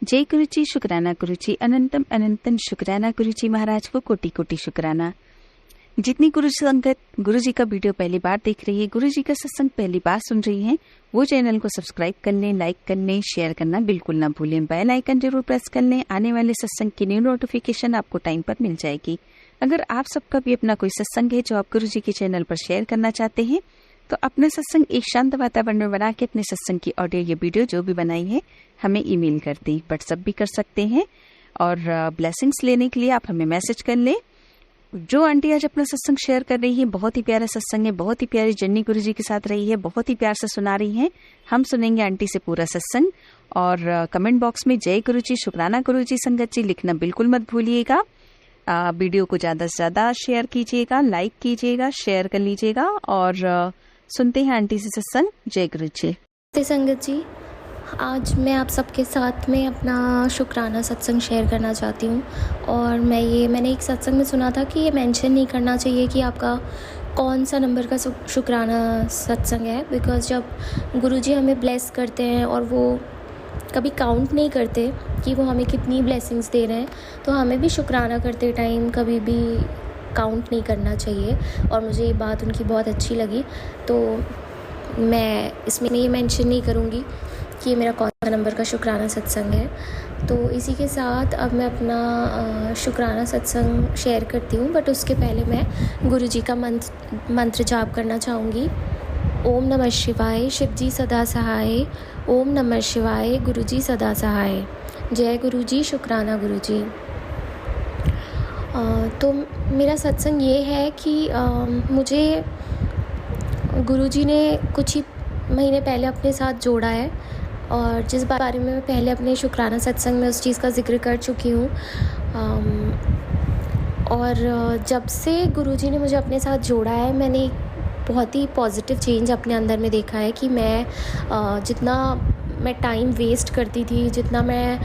जय गुरुजी, शुक्राना गुरुजी, अनंतम अनंतन शुक्राना गुरुजी महाराज को कोटि कोटि शुक्राना। जितनी गुरु संगत गुरुजी का वीडियो पहली बार देख रही है, गुरुजी का सत्संग पहली बार सुन रही है, वो चैनल को सब्सक्राइब कर लें, लाइक कर लें, शेयर करना बिल्कुल ना भूलें। बेल आइकन जरूर प्रेस कर लें, आने वाले सत्संग की न्यू नोटिफिकेशन आपको टाइम पर मिल जाएगी। अगर आप सबका भी अपना कोई सत्संग है जो आप गुरुजी के चैनल पर शेयर करना चाहते हैं, तो अपना सत्संग एक शांत वातावरण में बना के अपने सत्संग की ऑडियो या वीडियो जो भी बनाई है हमें ईमेल कर दें। व्हाट्सएप भी कर सकते हैं और ब्लेसिंग्स लेने के लिए आप हमें मैसेज कर लें। जो आंटी आज अपना सत्संग शेयर कर रही है, बहुत ही प्यारा सत्संग है, बहुत ही प्यारी जर्नी गुरुजी के साथ रही है, बहुत ही प्यार से सुना रही हैं। हम सुनेंगे आंटी से पूरा सत्संग। और कमेंट बॉक्स में जय गुरुजी, शुक्राना गुरुजी संगत जी लिखना बिल्कुल मत भूलिएगा। वीडियो को ज़्यादा से ज़्यादा शेयर कीजिएगा, लाइक कीजिएगा, शेयर कर लीजिएगा। और सुनते हैं आंटी से सत्संग। जय गुरुजी। संगत जी, आज मैं आप सबके साथ में अपना शुक्राना सत्संग शेयर करना चाहती हूँ। और मैंने एक सत्संग में सुना था कि ये मेंशन नहीं करना चाहिए कि आपका कौन सा नंबर का शुक्राना सत्संग है, बिकॉज़ जब गुरुजी हमें ब्लेस करते हैं और वो कभी काउंट नहीं करते कि वो हमें कितनी ब्लेसिंग्स दे रहे हैं, तो हमें भी शुक्राना करते टाइम कभी भी काउंट नहीं करना चाहिए। और मुझे ये बात उनकी बहुत अच्छी लगी, तो मैं इसमें ये मेंशन नहीं करूँगी कि ये मेरा कौन सा नंबर का शुक्राना सत्संग है। तो इसी के साथ अब मैं अपना शुक्राना सत्संग शेयर करती हूँ, बट उसके पहले मैं गुरुजी का मंत्र जाप करना चाहूँगी। ओम नमः शिवाय, शिवजी सदा सहाय। ओम नमः शिवाय, गुरुजी सदा सहाय। जय गुरुजी, शुक्राना गुरुजी। तो मेरा सत्संग ये है कि मुझे गुरुजी ने कुछ ही महीने पहले अपने साथ जोड़ा है, और जिस बारे में मैं पहले अपने शुक्राना सत्संग में उस चीज़ का जिक्र कर चुकी हूँ। और जब से गुरुजी ने मुझे अपने साथ जोड़ा है, मैंने एक बहुत ही पॉजिटिव चेंज अपने अंदर में देखा है कि मैं जितना मैं टाइम वेस्ट करती थी, जितना मैं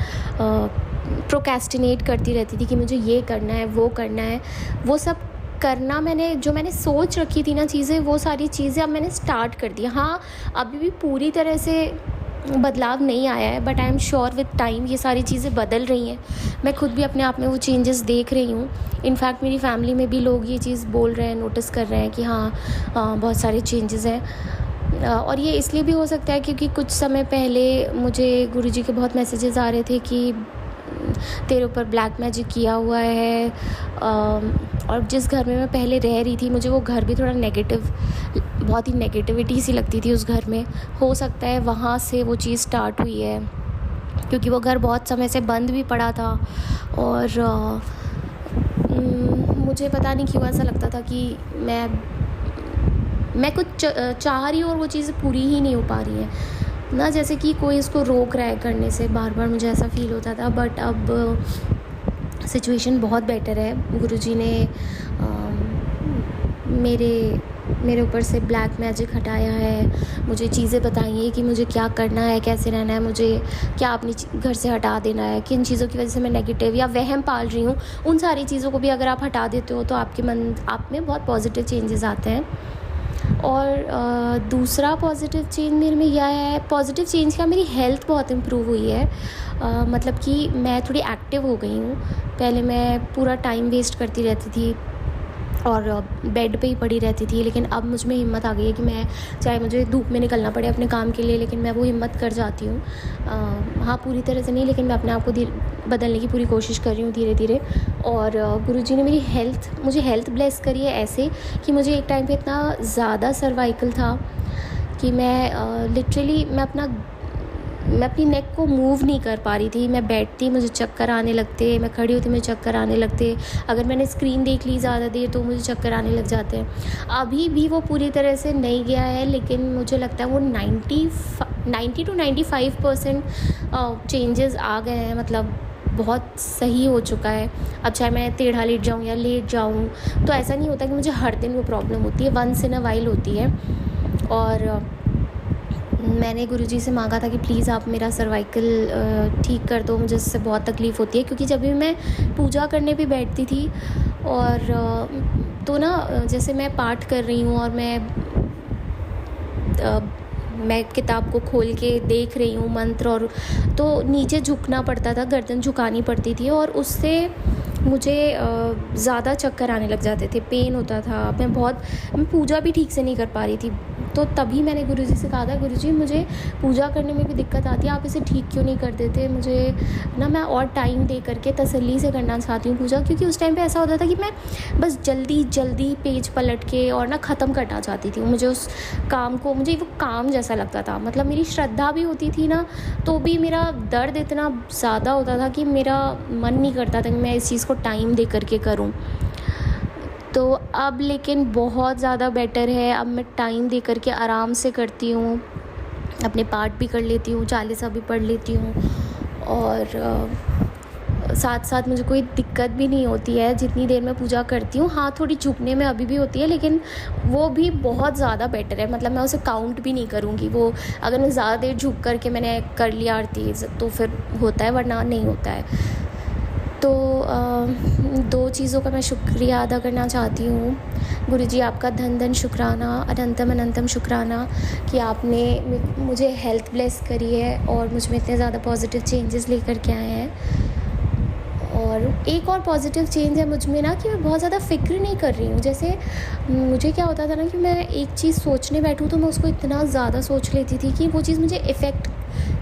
प्रोक्रेस्टिनेट करती रहती थी कि मुझे ये करना है, वो करना है, वो सब करना जो मैंने सोच रखी थी ना चीज़ें, वो सारी चीज़ें अब मैंने स्टार्ट कर दी। हाँ, अभी भी पूरी तरह से बदलाव नहीं आया है, but I am sure with time ये सारी चीज़ें बदल रही हैं। मैं खुद भी अपने आप में वो चेंजेस देख रही हूँ। इनफैक्ट मेरी फैमिली में भी लोग ये चीज़ बोल रहे हैं, नोटिस कर रहे हैं कि हाँ, बहुत सारे चेंजेस हैं। और ये इसलिए भी हो सकता है क्योंकि कुछ समय पहले मुझे गुरुजी के बहुत मैसेजेस आ रहे थे कि तेरे ऊपर ब्लैक मैजिक किया हुआ है। और जिस घर में मैं पहले रह रही थी, मुझे वो घर भी थोड़ा बहुत ही नेगेटिविटी सी लगती थी उस घर में। हो सकता है वहाँ से वो चीज़ स्टार्ट हुई है, क्योंकि वो घर बहुत समय से बंद भी पड़ा था। और मुझे पता नहीं क्यों ऐसा लगता था कि मैं कुछ चाह रही हूँ और वो चीज़ें पूरी ही नहीं हो पा रही हैं ना, जैसे कि कोई इसको रोक रहा है करने से। बार बार मुझे ऐसा फील होता था, बट अब सिचुएशन बहुत बेटर है। गुरुजी ने मेरे ऊपर से ब्लैक मैजिक हटाया है, मुझे चीज़ें बताई हैं कि मुझे क्या करना है, कैसे रहना है, मुझे क्या अपनी घर से हटा देना है, किन चीज़ों की वजह से मैं नेगेटिव या वहम पाल रही हूँ, उन सारी चीज़ों को भी अगर आप हटा देते हो तो आप में बहुत पॉजिटिव चेंजेस आते हैं। और दूसरा पॉजिटिव चेंज मेरे में यह है, पॉजिटिव चेंज का मेरी हेल्थ बहुत इम्प्रूव हुई है। मतलब कि मैं थोड़ी एक्टिव हो गई हूँ। पहले मैं पूरा टाइम वेस्ट करती रहती थी और बेड पे ही पड़ी रहती थी, लेकिन अब मुझ में हिम्मत आ गई है कि मैं चाहे मुझे धूप में निकलना पड़े अपने काम के लिए, लेकिन मैं वो हिम्मत कर जाती हूँ। हाँ, पूरी तरह से नहीं, लेकिन मैं अपने आप को बदलने की पूरी कोशिश कर रही हूँ धीरे धीरे। और गुरुजी ने मुझे हेल्थ ब्लेस करी है ऐसे कि मुझे एक टाइम पे इतना ज़्यादा सर्वाइकल था कि मैं लिटरली मैं अपनी नेक को मूव नहीं कर पा रही थी। मैं बैठती, मुझे चक्कर आने लगते, मैं खड़ी होती, मुझे चक्कर आने लगते। अगर मैंने स्क्रीन देख ली ज़्यादा देर तो मुझे चक्कर आने लग जाते हैं। अभी भी वो पूरी तरह से नहीं गया है, लेकिन मुझे लगता है वो 90 to 95% चेंजेस आ गए हैं। मतलब बहुत सही हो चुका है। अब चाहे मैं टेढ़ा लेट जाऊँ या लेट जाऊँ, तो ऐसा नहीं होता कि मुझे हर दिन वो प्रॉब्लम होती है, वंस इन अ वाइल होती है। और मैंने गुरुजी से मांगा था कि प्लीज़ आप मेरा सर्वाइकल ठीक कर दो, मुझे इससे बहुत तकलीफ़ होती है। क्योंकि जब भी मैं पूजा करने भी बैठती थी और तो ना, जैसे मैं पाठ कर रही हूँ और मैं मैं किताब को खोल के देख रही हूँ मंत्र, और तो नीचे झुकना पड़ता था, गर्दन झुकानी पड़ती थी, और उससे मुझे ज़्यादा चक्कर आने लग जाते थे, पेन होता था, मैं पूजा भी ठीक से नहीं कर पा रही थी। तो तभी मैंने गुरुजी से कहा था, गुरुजी मुझे पूजा करने में भी दिक्कत आती है, आप इसे ठीक क्यों नहीं कर देते, मुझे ना मैं और टाइम दे करके तसल्ली से करना चाहती हूँ पूजा। क्योंकि उस टाइम पे ऐसा होता था कि मैं बस जल्दी जल्दी पेज पलट के और ना ख़त्म करना चाहती थी। मुझे उस काम को, मुझे वो काम जैसा लगता था, मतलब मेरी श्रद्धा भी होती थी ना, तो भी मेरा दर्द इतना ज़्यादा होता था कि मेरा मन नहीं करता था कि मैं इस चीज़ को टाइम दे करके करूँ। तो अब लेकिन बहुत ज़्यादा बेटर है, अब मैं टाइम दे करके आराम से करती हूँ, अपने पाठ भी कर लेती हूँ, चालीसा भी पढ़ लेती हूँ, और साथ साथ मुझे कोई दिक्कत भी नहीं होती है जितनी देर मैं पूजा करती हूँ। हाँ, थोड़ी झुकने में अभी भी होती है, लेकिन वो भी बहुत ज़्यादा बेटर है, मतलब मैं उसे काउंट भी नहीं करूँगी। वो अगर मैं ज़्यादा देर झुक करके मैंने कर लिया आरती तो फिर होता है, वरना नहीं होता है। तो 2 चीज़ों का मैं शुक्रिया अदा करना चाहती हूँ। गुरुजी आपका धन धन शुक्राना, अनंतम अनंतम शुक्राना कि आपने मुझे हेल्थ ब्लेस करी है और मुझ में इतने ज़्यादा पॉजिटिव चेंजेस लेकर के आए हैं। और एक और पॉजिटिव चेंज है मुझ में ना कि मैं बहुत ज़्यादा फ़िक्र नहीं कर रही हूँ। जैसे मुझे क्या होता था ना कि मैं एक चीज़ सोचने बैठूँ तो मैं उसको इतना ज़्यादा सोच लेती थी कि वो चीज़ मुझे इफ़ेक्ट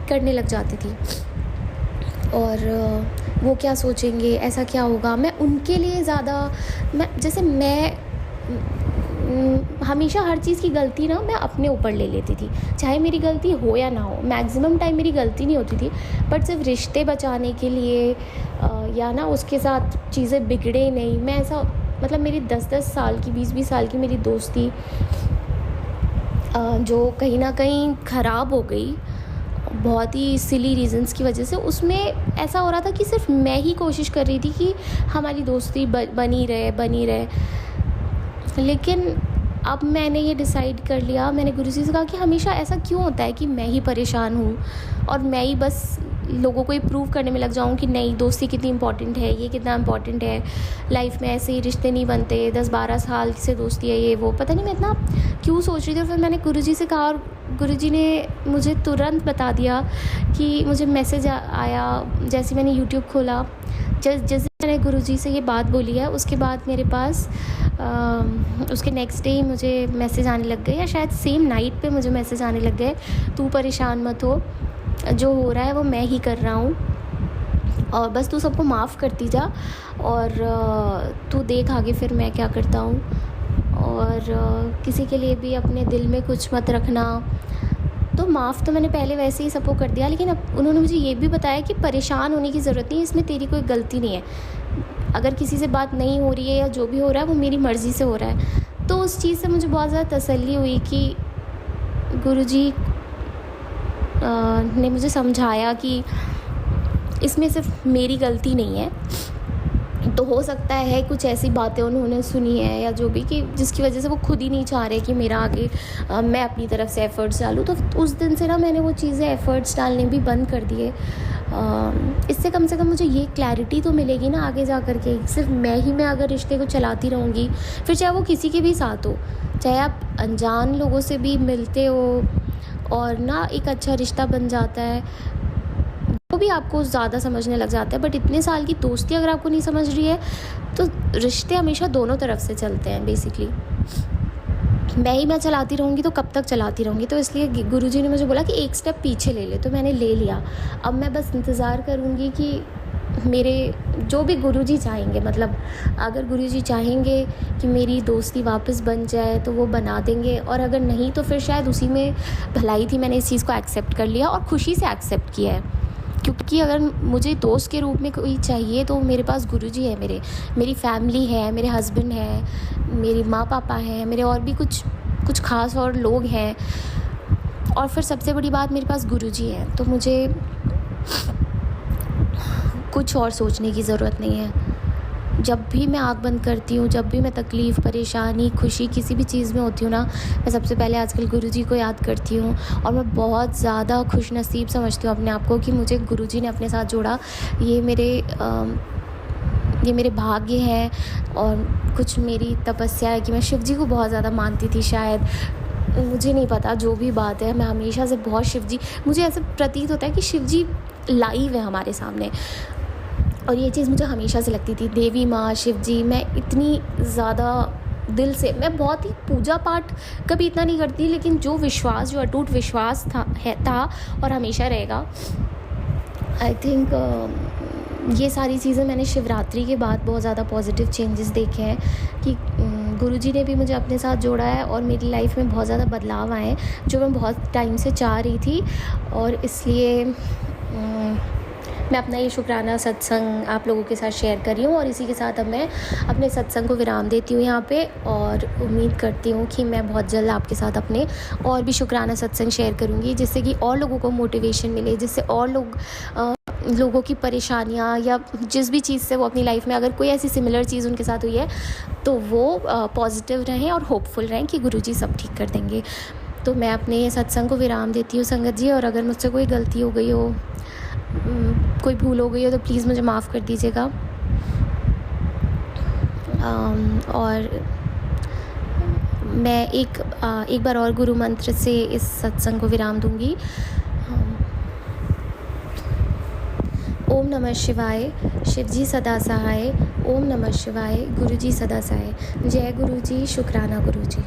करने लग जाती थी, और वो क्या सोचेंगे, ऐसा क्या होगा, मैं उनके लिए ज़्यादा मैं हमेशा हर चीज़ की गलती ना मैं अपने ऊपर ले लेती थी, चाहे मेरी गलती हो या ना हो। मैक्सिमम टाइम मेरी गलती नहीं होती थी, बट सिर्फ रिश्ते बचाने के लिए या ना उसके साथ चीज़ें बिगड़े नहीं, मैं ऐसा, मतलब मेरी 10-10 साल की, 20-20 साल की मेरी दोस्ती जो कहीं ना कहीं ख़राब हो गई बहुत ही सिली रीज़न्स की वजह से, उसमें ऐसा हो रहा था कि सिर्फ मैं ही कोशिश कर रही थी कि हमारी दोस्ती बनी रहे। लेकिन अब मैंने ये डिसाइड कर लिया, मैंने गुरुजी से कहा कि हमेशा ऐसा क्यों होता है कि मैं ही परेशान हूँ और मैं ही बस लोगों को ये प्रूव करने में लग जाऊँ कि नहीं, दोस्ती कितनी इम्पॉर्टेंट है, ये कितना इम्पॉर्टेंट है, लाइफ में ऐसे ही रिश्ते नहीं बनते, 10-12 साल से दोस्ती है, ये वो, पता नहीं मैं इतना क्यों सोच रही थी। और फिर मैंने गुरुजी से कहा और गुरुजी ने मुझे तुरंत बता दिया कि मुझे मैसेज आया जैसे मैंने यूट्यूब खोला। जैसे मैंने गुरुजी से ये बात बोली है, उसके बाद मेरे पास उसके नेक्स्ट डे ही मुझे मैसेज आने लग गए, या शायद सेम नाइट पे मुझे मैसेज आने लग गए, तू परेशान मत हो, जो हो रहा है वो मैं ही कर रहा हूँ, और बस तू सबको माफ़ करती जा, और तू देख आगे फिर मैं क्या करता हूँ, और किसी के लिए भी अपने दिल में कुछ मत रखना। तो माफ़ तो मैंने पहले वैसे ही सबको कर दिया, लेकिन अब उन्होंने मुझे ये भी बताया कि परेशान होने की ज़रूरत नहीं है, इसमें तेरी कोई गलती नहीं है, अगर किसी से बात नहीं हो रही है या जो भी हो रहा है वो मेरी मर्ज़ी से हो रहा है। तो उस चीज़ से मुझे बहुत ज़्यादा तसल्ली हुई कि गुरुजी ने मुझे समझाया कि इसमें सिर्फ मेरी गलती नहीं है। तो हो सकता है कुछ ऐसी बातें उन्होंने सुनी है या जो भी, कि जिसकी वजह से वो खुद ही नहीं चाह रहे कि मेरा आगे मैं अपनी तरफ से एफ़र्ट्स डालूँ। तो उस दिन से ना मैंने वो चीज़ें एफ़र्ट्स डालने भी बंद कर दिए। इससे कम से कम मुझे ये क्लैरिटी तो मिलेगी ना आगे जा कर के, सिर्फ मैं अगर रिश्ते को चलाती रहूँगी, फिर चाहे वो किसी के भी साथ हो, चाहे आप अनजान लोगों से भी मिलते हो और ना एक अच्छा रिश्ता बन जाता है, वो भी आपको ज़्यादा समझने लग जाता है। बट इतने साल की दोस्ती अगर आपको नहीं समझ रही है, तो रिश्ते हमेशा दोनों तरफ से चलते हैं बेसिकली। मैं चलाती रहूँगी तो कब तक चलाती रहूँगी, तो इसलिए गुरुजी ने मुझे बोला कि एक स्टेप पीछे ले ले, तो मैंने ले लिया। अब मैं बस इंतज़ार करूँगी कि मेरे जो भी गुरुजी चाहेंगे, मतलब अगर गुरुजी चाहेंगे कि मेरी दोस्ती वापस बन जाए तो वो बना देंगे, और अगर नहीं तो फिर शायद उसी में भलाई थी, मैंने इस चीज़ को एक्सेप्ट कर लिया और खुशी से एक्सेप्ट किया है। क्योंकि अगर मुझे दोस्त के रूप में कोई चाहिए तो मेरे पास गुरुजी है, मेरी फैमिली है, मेरे हस्बैंड है, मेरे माँ पापा हैं, मेरे और भी कुछ खास और लोग हैं, और फिर सबसे बड़ी बात मेरे पास गुरुजी हैं। तो मुझे कुछ और सोचने की ज़रूरत नहीं है। जब भी मैं आँख बंद करती हूँ, जब भी मैं तकलीफ़, परेशानी, खुशी किसी भी चीज़ में होती हूँ ना, मैं सबसे पहले आजकल गुरुजी को याद करती हूँ, और मैं बहुत ज़्यादा खुशनसीब समझती हूँ अपने आप को कि मुझे गुरुजी ने अपने साथ जोड़ा। ये मेरे भाग्य है, और कुछ मेरी तपस्या है कि मैं शिव जी को बहुत ज़्यादा मानती थी शायद, मुझे नहीं पता, जो भी बात है, मैं हमेशा से बहुत शिव जी, मुझे ऐसा प्रतीत होता है कि शिव जी लाइव है हमारे सामने, और ये चीज़ मुझे हमेशा से लगती थी। देवी माँ, शिव जी, मैं इतनी ज़्यादा दिल से, मैं बहुत ही पूजा पाठ कभी इतना नहीं करती, लेकिन जो विश्वास, जो अटूट विश्वास था और हमेशा रहेगा। आई थिंक ये सारी चीज़ें मैंने शिवरात्रि के बाद बहुत ज़्यादा पॉजिटिव चेंजेस देखे हैं कि गुरुजी ने भी मुझे अपने साथ जोड़ा है और मेरी लाइफ में बहुत ज़्यादा बदलाव आए हैं जो मैं बहुत टाइम से चाह रही थी। और इसलिए मैं अपना ये शुक्राना सत्संग आप लोगों के साथ शेयर कर रही हूँ, और इसी के साथ अब मैं अपने सत्संग को विराम देती हूँ यहाँ पे, और उम्मीद करती हूँ कि मैं बहुत जल्द आपके साथ अपने और भी शुक्राना सत्संग शेयर करूँगी, जिससे कि और लोगों को मोटिवेशन मिले, जिससे और लोगों की परेशानियाँ या जिस भी चीज़ से वो अपनी लाइफ में अगर कोई ऐसी सिमिलर चीज़ उनके साथ हुई है तो वो पॉजिटिव रहें और होपफुल रहें कि गुरुजी सब ठीक कर देंगे। तो मैं अपने सत्संग को विराम देती हूँ संगत जी, और अगर मुझसे कोई गलती हो गई हो, कोई भूल हो गई हो, तो प्लीज़ मुझे माफ़ कर दीजिएगा। और मैं एक बार और गुरु मंत्र से इस सत्संग को विराम दूंगी। ओम नमः शिवाय, शिवजी सदा सहाय। ओम नमः शिवाय, गुरुजी सदा सहाय। जय गुरुजी, शुक्राना गुरुजी।